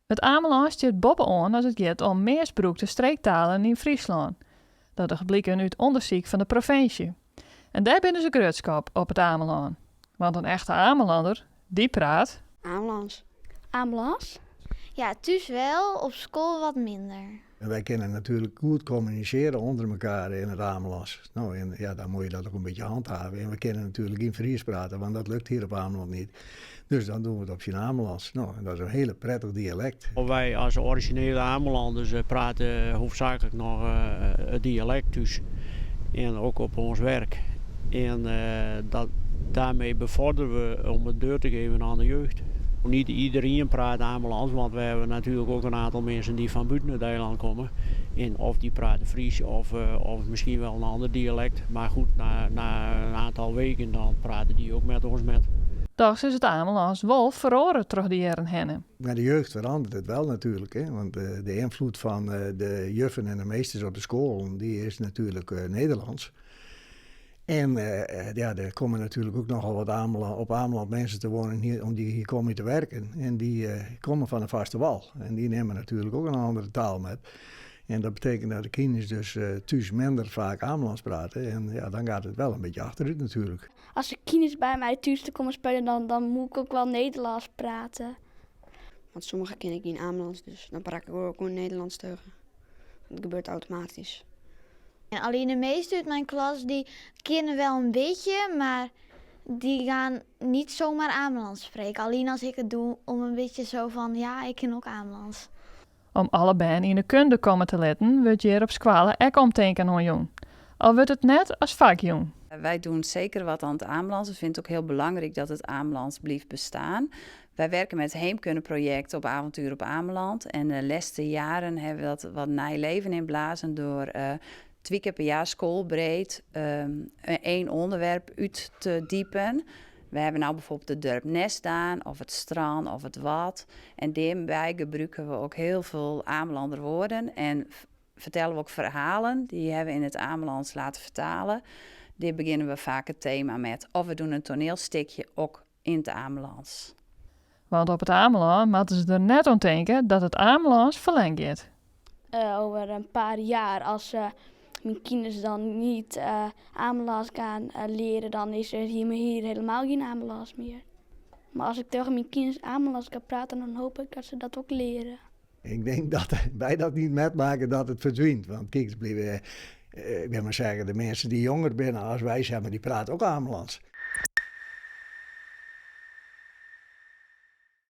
Het Ameland stiert boppen aan als het gaat om meersberoekte streektalen in Friesland. Dat is gebleken uit onderzoek van de provincie. En daar binnen ze grutskap op het Ameland. Want een echte Amelander, die praat... Amelands. Amelands? Ja, thuis wel, op school wat minder. En wij kunnen natuurlijk goed communiceren onder elkaar in het Amelands. Nou, en ja, dan moet je dat ook een beetje handhaven. En we kunnen natuurlijk in Fries praten, want dat lukt hier op Ameland niet. Dus dan doen we het op zijn Amelands. Nou, en dat is een hele prettig dialect. Wij als originele Amelanders praten hoofdzakelijk nog het dialect dus. En ook op ons werk. En daarmee bevorderen we om het deur te geven aan de jeugd. Niet iedereen praat Amelands, want we hebben natuurlijk ook een aantal mensen die van buiten het eiland komen. En of die praten Fries of misschien wel een ander dialect. Maar goed, na een aantal weken dan praten die ook met ons met. Toch is het Amelands wel verloren terug de jaren heen. Met de jeugd verandert het wel natuurlijk. Hè? Want de invloed van de juffen en de meesters op de school, die is natuurlijk Nederlands. En ja, er komen natuurlijk ook nogal wat op Ameland mensen te wonen hier, om die hier komen te werken. En die komen van een vaste wal. En die nemen natuurlijk ook een andere taal met. En dat betekent dat de kinderen dus thuis minder vaak Amelands praten. En ja, dan gaat het wel een beetje achteruit natuurlijk. Als de kinderen bij mij thuis te komen spelen, dan moet ik ook wel Nederlands praten. Want sommige kinderen in Amelands, dus dan praat ik ook gewoon Nederlands tegen. Dat gebeurt automatisch. En alleen de meesten uit mijn klas die kennen wel een beetje, maar die gaan niet zomaar Amelands spreken. Alleen als ik het doe om een beetje zo van, ja, ik ken ook Amelands. Om alle band in de kunde komen te letten, wordt je er op squalen ook omdenken aan jong. Al wordt het net als vak jong. Wij doen zeker wat aan het Amelands. We vinden het ook heel belangrijk dat het Amelands blijft bestaan. Wij werken met het heemkundeproject op Avontuur op Ameland. En de laatste jaren hebben we dat wat nieuw leven inblazen door 2 keer per jaar schoolbreed één onderwerp uit te diepen. We hebben nou bijvoorbeeld het dorp Nes staan, of het strand, of het wat. En daarbij gebruiken we ook heel veel Amelander woorden. En vertellen we ook verhalen, die hebben we in het Amelands laten vertalen. Daar beginnen we vaak het thema met. Of we doen een toneelstukje ook in het Amelands. Want op het Ameland moeten ze er net aan denken dat het Amelands verlengd wordt. Over een paar jaar, als mijn kinderen dan niet Amelands gaan leren, dan is er hier helemaal geen Amelands meer. Maar als ik tegen mijn kinderen Amelands ga praten, dan hoop ik dat ze dat ook leren. Ik denk dat wij dat niet metmaken dat het verdwijnt. Want kijk, ik wil maar zeggen, de mensen die jonger zijn als wij, zeg maar, die praten ook Amelands.